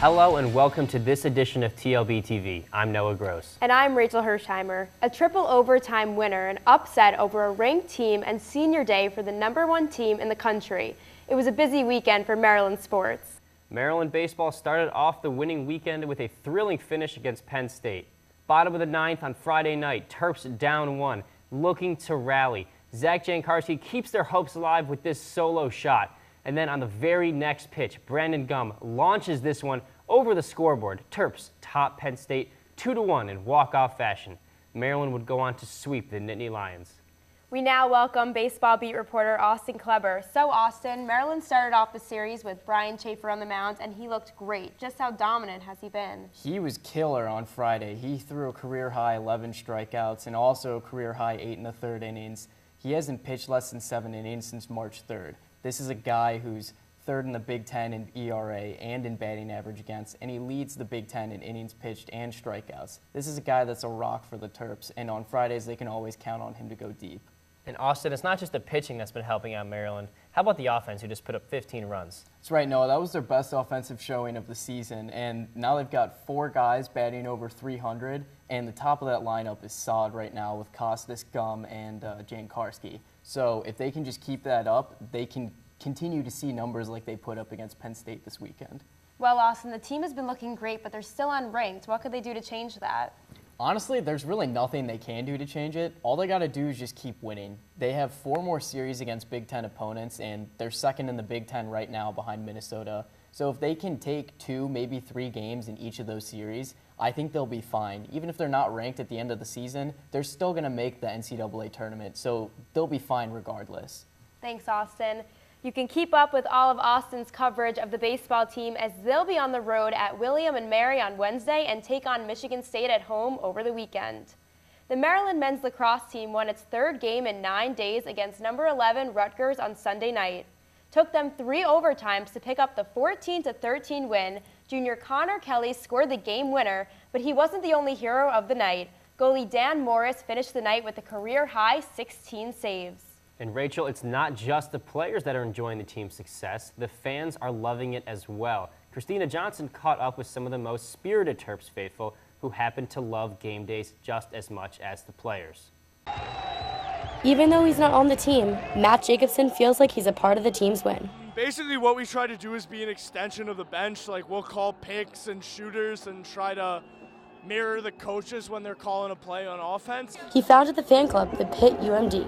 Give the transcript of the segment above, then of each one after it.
Hello and welcome to this edition of TLBTV. I'm Noah Gross. And I'm Rachel Hirschheimer. A triple overtime winner, an upset over a ranked team, and senior day for the #1 team in the country. It was a busy weekend for Maryland sports. Maryland baseball started off the winning weekend with a thrilling finish against Penn State. Bottom of the ninth on Friday night, Terps down 1, looking to rally. Zach Jankarski keeps their hopes alive with this solo shot. And then on the very next pitch, Brandon Gum launches this one over the scoreboard. Terps top Penn State 2-1 in walk-off fashion. Maryland would go on to sweep the Nittany Lions. We now welcome baseball beat reporter Austin Kleber. So Austin, Maryland started off the series with Brian Chafer on the mound, and he looked great. Just how dominant has he been? He was killer on Friday. He threw a career-high 11 strikeouts and also a career-high 8 1/3 innings. He hasn't pitched less than 7 innings since March 3rd. This is a guy who's third in the Big Ten in ERA and in batting average against, and he leads the Big Ten in innings pitched and strikeouts. This is a guy that's a rock for the Terps, and on Fridays they can always count on him to go deep. And Austin, it's not just the pitching that's been helping out Maryland. How about the offense, who just put up 15 runs? That's right, Noah. That was their best offensive showing of the season, and now they've got 4 guys batting over 300, and the top of that lineup is solid right now with Costas, Gum, and Jankarski. So if they can just keep that up, they can continue to see numbers like they put up against Penn State this weekend. Well, Austin, the team has been looking great, but they're still unranked. What could they do to change that? Honestly, there's really nothing they can do to change it. All they got to do is just keep winning. They have 4 more series against Big Ten opponents, and they're second in the Big Ten right now behind Minnesota. So if they can take 2, maybe 3 games in each of those series, I think they'll be fine. Even if they're not ranked at the end of the season, they're still going to make the NCAA tournament, so they'll be fine regardless. Thanks, Austin. You can keep up with all of Austin's coverage of the baseball team as they'll be on the road at William & Mary on Wednesday and take on Michigan State at home over the weekend. The Maryland men's lacrosse team won its 3rd game in 9 days against number 11 Rutgers on Sunday night. Took them 3 overtimes to pick up the 14-13 win. Junior Connor Kelly scored the game winner, but he wasn't the only hero of the night. Goalie Dan Morris finished the night with a career-high 16 saves. And Rachel, it's not just the players that are enjoying the team's success. The fans are loving it as well. Christina Johnson caught up with some of the most spirited Terps faithful who happen to love game days just as much as the players. Even though he's not on the team, Matt Jacobson feels like he's a part of the team's win. Basically what we try to do is be an extension of the bench. Like we'll call picks and shooters and try to mirror the coaches when they're calling a play on offense. He founded the fan club, the Pitt UMD.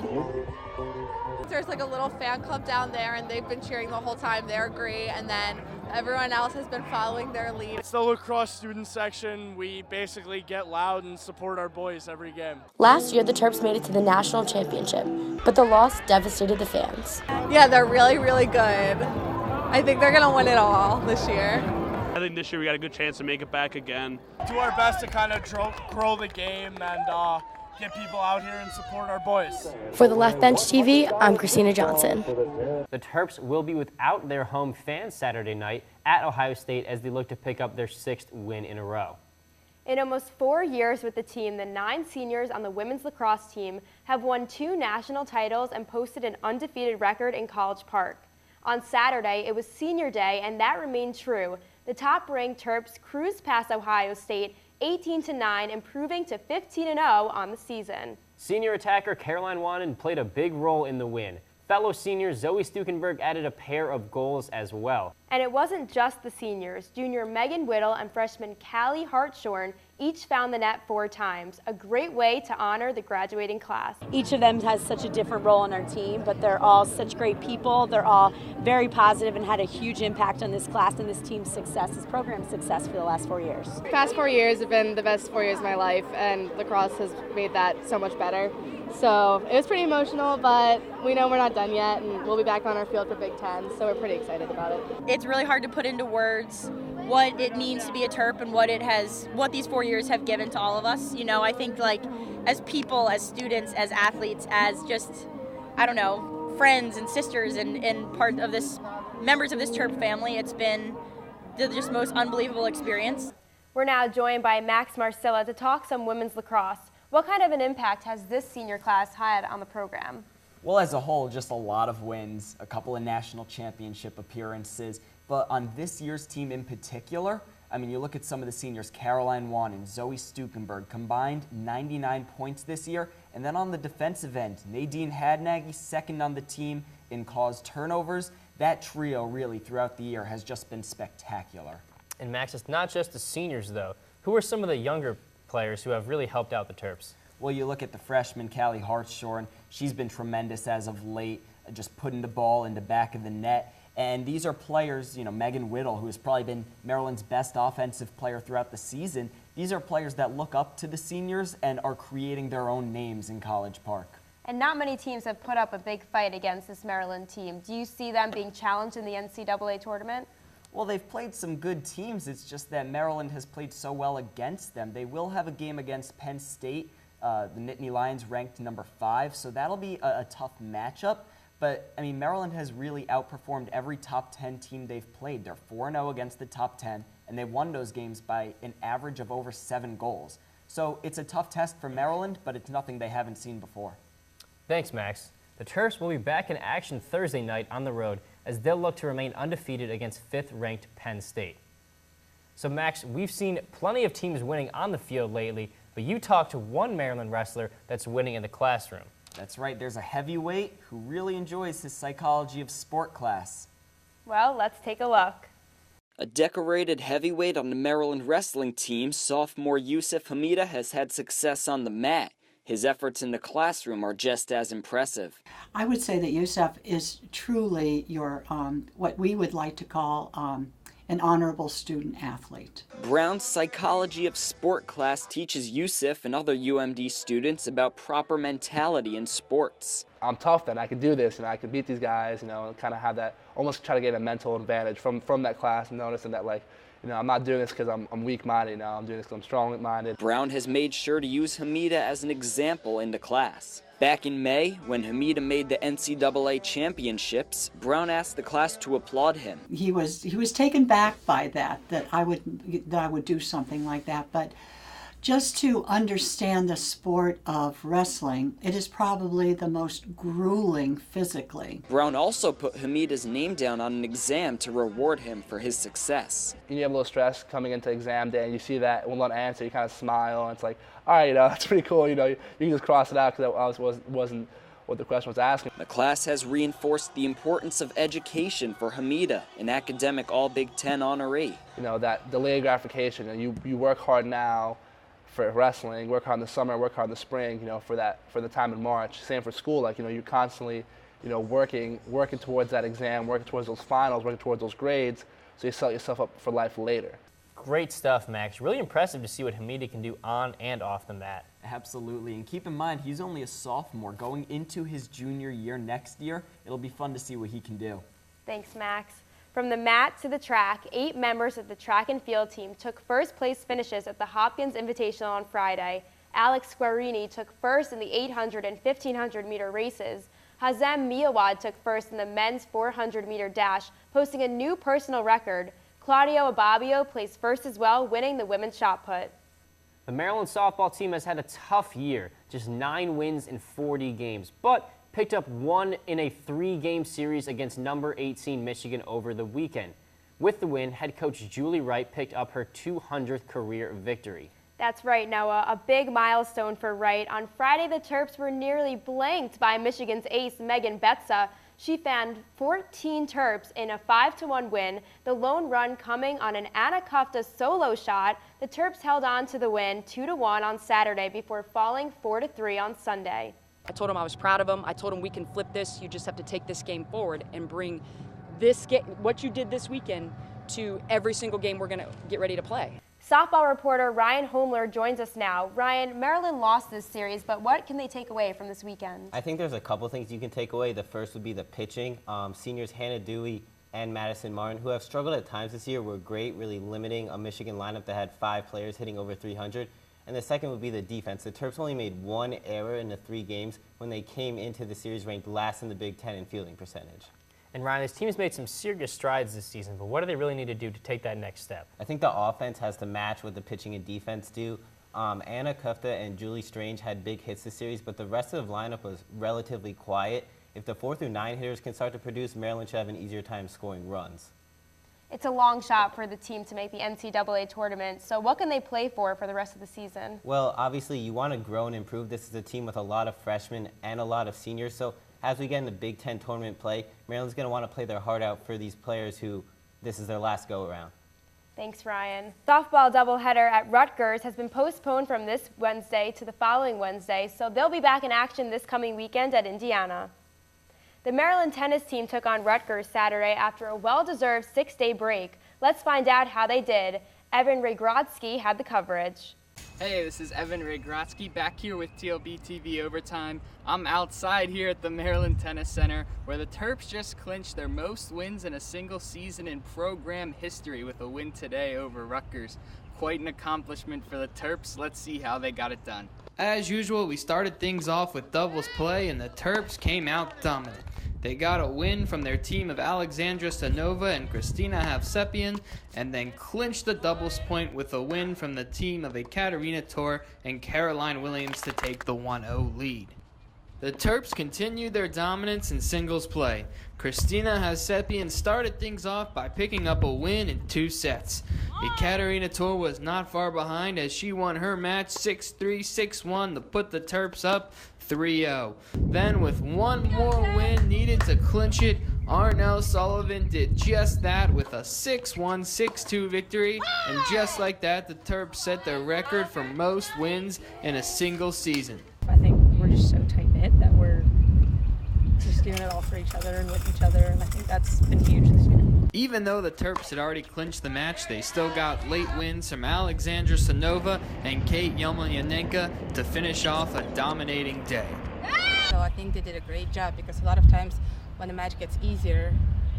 There's like a little fan club down there and they've been cheering the whole time. They're great, and then everyone else has been following their lead. It's the lacrosse student section. We basically get loud and support our boys every game. Last year, the Terps made it to the national championship, but the loss devastated the fans. Yeah, they're really, really good. I think they're gonna win it all this year. I think this year we got a good chance to make it back again. Do our best to kind of grow the game and get people out here and support our boys. For the Left Bench TV, I'm Christina Johnson. The Terps will be without their home fans Saturday night at Ohio State as they look to pick up their 6th win in a row. In almost 4 years with the team, the 9 seniors on the women's lacrosse team have won 2 national titles and posted an undefeated record in College Park. On Saturday, it was senior day, and that remained true. The top-ranked Terps cruised past Ohio State 18-9, improving to 15-0 on the season. Senior attacker Caroline Wannen played a big role in the win. Fellow senior Zoe Stukenberg added a pair of goals as well. And it wasn't just the seniors. Junior Megan Whittle and freshman Callie Hartshorn each found the net 4 times, a great way to honor the graduating class. Each of them has such a different role on our team, but they're all such great people. They're all very positive and had a huge impact on this class and this team's success, this program's success for the last 4 years. The past 4 years have been the best 4 years of my life, and lacrosse has made that so much better. So it was pretty emotional, but we know we're not done yet, and we'll be back on our field for Big Ten, so we're pretty excited about it. It's really hard to put into words what it means to be a Terp and what these 4 years have given to all of us. You know, I think like as people, as students, as athletes, as just, I don't know, friends and sisters and part of this, members of this Terp family, it's been the just most unbelievable experience. We're now joined by Max Marcilla to talk some women's lacrosse. What kind of an impact has this senior class had on the program? Well, as a whole, just a lot of wins, a couple of national championship appearances, but on this year's team in particular, I mean, you look at some of the seniors, Caroline Wan and Zoe Stukenberg, combined 99 points this year. And then on the defensive end, Nadine Hadnaggy, second on the team in caused turnovers. That trio really throughout the year has just been spectacular. And Max, it's not just the seniors, though. Who are some of the younger players who have really helped out the Terps? Well, you look at the freshman, Callie Hartshorn. She's been tremendous as of late, just putting the ball in the back of the net. And these are players, you know, Megan Whittle, who has probably been Maryland's best offensive player throughout the season. These are players that look up to the seniors and are creating their own names in College Park. And not many teams have put up a big fight against this Maryland team. Do you see them being challenged in the NCAA tournament? Well, they've played some good teams. It's just that Maryland has played so well against them. They will have a game against Penn State. The Nittany Lions ranked number 5, so that'll be a tough matchup. But, I mean, Maryland has really outperformed every top 10 team they've played. They're 4-0 against the top 10, and they've won those games by an average of over 7 goals. So it's a tough test for Maryland, but it's nothing they haven't seen before. Thanks, Max. The Terps will be back in action Thursday night on the road as they'll look to remain undefeated against 5th-ranked Penn State. So, Max, we've seen plenty of teams winning on the field lately, but you talked to one Maryland wrestler that's winning in the classroom. That's right. There's a heavyweight who really enjoys his psychology of sport class. Well, let's take a look. A decorated heavyweight on the Maryland wrestling team, sophomore Yusuf Hamida has had success on the mat. His efforts in the classroom are just as impressive. I would say that Yusuf is truly your, what we would like to call an honorable student athlete. Brown's Psychology of Sport class teaches Yusuf and other UMD students about proper mentality in sports. I'm tough then, I can do this, and I can beat these guys, you know, and kind of have that, almost try to get a mental advantage from that class, and noticing that, like, you know, I'm not doing this because I'm weak-minded, you know, I'm doing this because I'm strong-minded. Brown has made sure to use Hamida as an example in the class. Back in May, when Hamida made the NCAA championships, Brown asked the class to applaud him. He was taken back by that I would do something like that, but just to understand the sport of wrestling, it is probably the most grueling physically. Brown also put Hamida's name down on an exam to reward him for his success. You have a little stress coming into exam day, and you see that one answer, you kind of smile, and it's like, all right, you know, that's pretty cool. You know, you can just cross it out because that wasn't what the question was asking. The class has reinforced the importance of education for Hamida, an academic All-Big Ten honoree. You know, that delayed gratification, you work hard now for wrestling, work hard in the summer, work hard in the spring, you know, for the time in March. Same for school, like, you know, you're constantly, you know, working towards that exam, working towards those finals, working towards those grades, so you set yourself up for life later. Great stuff, Max. Really impressive to see what Hamida can do on and off the mat. Absolutely, and keep in mind, he's only a sophomore going into his junior year next year. It'll be fun to see what he can do. Thanks, Max. From the mat to the track, 8 members of the track and field team took first place finishes at the Hopkins Invitational on Friday. Alex Squarini took first in the 800 and 1500 meter races. Hazem Miawad took first in the men's 400 meter dash, posting a new personal record. Claudio Ababio placed first as well, winning the women's shot put. The Maryland softball team has had a tough year, just 9 wins in 40 games, but picked up 1 in a 3-game series against number 18 Michigan over the weekend. With the win, head coach Julie Wright picked up her 200th career victory. That's right, Noah. A big milestone for Wright. On Friday, the Terps were nearly blanked by Michigan's ace, Megan Betza. She fanned 14 Terps in a 5-1 win, the lone run coming on an Anna Kufta solo shot. The Terps held on to the win 2-1 on Saturday before falling 4-3 on Sunday. I told him I was proud of him. I told him we can flip this. You just have to take this game forward and bring this game, what you did this weekend, to every single game we're going to get ready to play. Softball reporter Ryan Homler joins us now. Ryan, Maryland lost this series, but what can they take away from this weekend? I think there's a couple things you can take away. The first would be the pitching. Seniors Hannah Dewey and Madison Martin, who have struggled at times this year, were great, really limiting a Michigan lineup that had 5 players hitting over 300. And the second would be the defense. The Terps only made 1 error in the 3 games when they came into the series ranked last in the Big Ten in fielding percentage. And Ryan, this team has made some serious strides this season, but what do they really need to do to take that next step? I think the offense has to match what the pitching and defense do. Anna Kufta and Julie Strange had big hits this series, but the rest of the lineup was relatively quiet. If the 4 through 9 hitters can start to produce, Maryland should have an easier time scoring runs. It's a long shot for the team to make the NCAA tournament, so what can they play for the rest of the season? Well, obviously, you want to grow and improve. This is a team with a lot of freshmen and a lot of seniors, so as we get into Big Ten tournament play, Maryland's going to want to play their heart out for these players who this is their last go-around. Thanks, Ryan. Softball doubleheader at Rutgers has been postponed from this Wednesday to the following Wednesday, so they'll be back in action this coming weekend at Indiana. The Maryland tennis team took on Rutgers Saturday after a well-deserved 6-day break. Let's find out how they did. Evan Regrodsky had the coverage. Hey, this is Evan Regrodsky back here with TLBTV Overtime. I'm outside here at the Maryland Tennis Center where the Terps just clinched their most wins in a single season in program history with a win today over Rutgers. Quite an accomplishment for the Terps. Let's see how they got it done. As usual, we started things off with doubles play and the Terps came out dominant. They got a win from their team of Alexandra Stanova and Christina Havsepian, and then clinched the doubles point with a win from the team of Ekaterina Tor and Caroline Williams to take the 1-0 lead. The Terps continued their dominance in singles play. Christina Havsepian started things off by picking up a win in 2 sets. Ekaterina Tor was not far behind as she won her match 6-3, 6-1 to put the Terps up 3-0. Then with one more win needed to clinch it, Arnell Sullivan did just that with a 6-1, 6-2 victory, and just like that, the Terps set their record for most wins in a single season. I think we're just so tight-knit that we're just doing it all for each other and with each other, and I think that's been huge this year. Even though the Terps had already clinched the match, they still got late wins from Alexandra Stanova and Kate Yelmanyanenka to finish off a dominating day. So I think they did a great job because a lot of times when the match gets easier,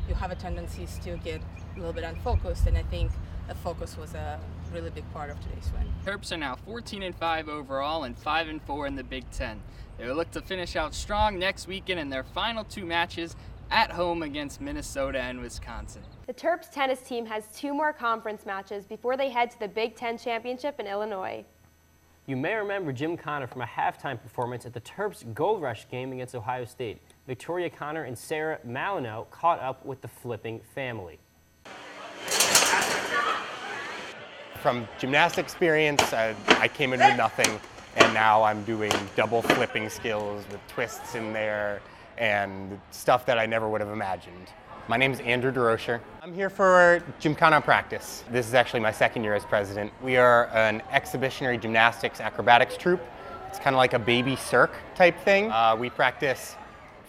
you have a tendency to get a little bit unfocused, and I think the focus was a really big part of today's win. Terps are now 14-5 overall and 5-4 in the Big Ten. They will look to finish out strong next weekend in their final 2 matches at home against Minnesota and Wisconsin. The Terps tennis team has 2 more conference matches before they head to the Big Ten Championship in Illinois. You may remember Gymkhana from a halftime performance at the Terps Gold Rush game against Ohio State. Victoria Connor and Sarah Malinow caught up with the flipping family. From gymnastic experience, I came in with nothing, and now I'm doing double flipping skills with twists in there and stuff that I never would have imagined. My name is Andrew DeRocher. I'm here for Gymkhana practice. This is actually my 2nd year as president. We are an exhibitionary gymnastics acrobatics troupe. It's kind of like a baby cirque type thing. We practice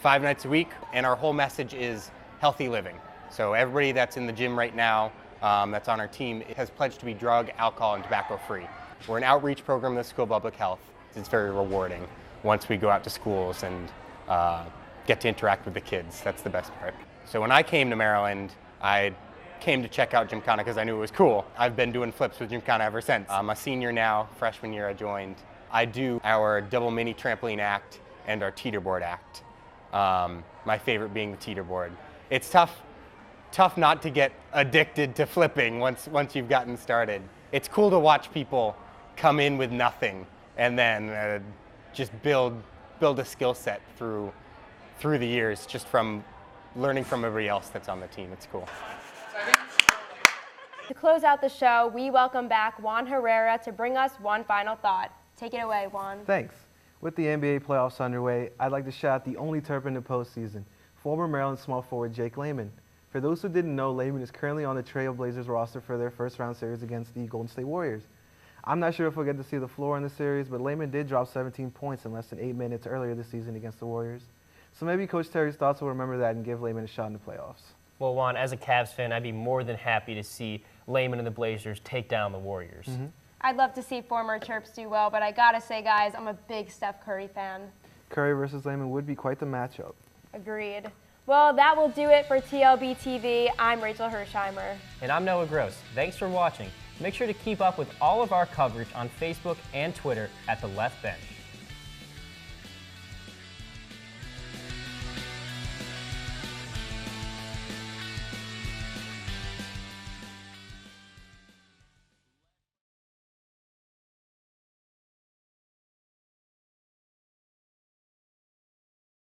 5 nights a week, and our whole message is healthy living. So everybody that's in the gym right now, that's on our team, has pledged to be drug, alcohol, and tobacco free. We're an outreach program with the School of Public Health. It's very rewarding once we go out to schools and get to interact with the kids. That's the best part. So when I came to Maryland, I came to check out Gymkhana because I knew it was cool. I've been doing flips with Gymkhana ever since. I'm a senior now, freshman year I joined. I do our double mini trampoline act and our teeterboard act. My favorite being the teeterboard. It's tough not to get addicted to flipping once you've gotten started. It's cool to watch people come in with nothing and then just build a skill set through the years, just from learning from everybody else that's on the team. It's cool. To close out the show, we welcome back Juan Herrera to bring us one final thought. Take it away, Juan. Thanks. With the NBA playoffs underway, I'd like to shout out the only Terp in the postseason, former Maryland small forward Jake Lehman. For those who didn't know, Lehman is currently on the Trail Blazers roster for their first-round series against the Golden State Warriors. I'm not sure if we'll get to see the floor in the series, but Lehman did drop 17 points in less than 8 minutes earlier this season against the Warriors. So maybe Coach Terry's thoughts will remember that and give Lehman a shot in the playoffs. Well, Juan, as a Cavs fan, I'd be more than happy to see Lehman and the Blazers take down the Warriors. I'd love to see former Terps do well, but I gotta say, guys, I'm a big Steph Curry fan. Curry versus Lehman would be quite the matchup. Agreed. Well, that will do it for TLBTV. I'm Rachel Hirschheimer. And I'm Noah Gross. Thanks for watching. Make sure to keep up with all of our coverage on Facebook and Twitter at The Left Bench.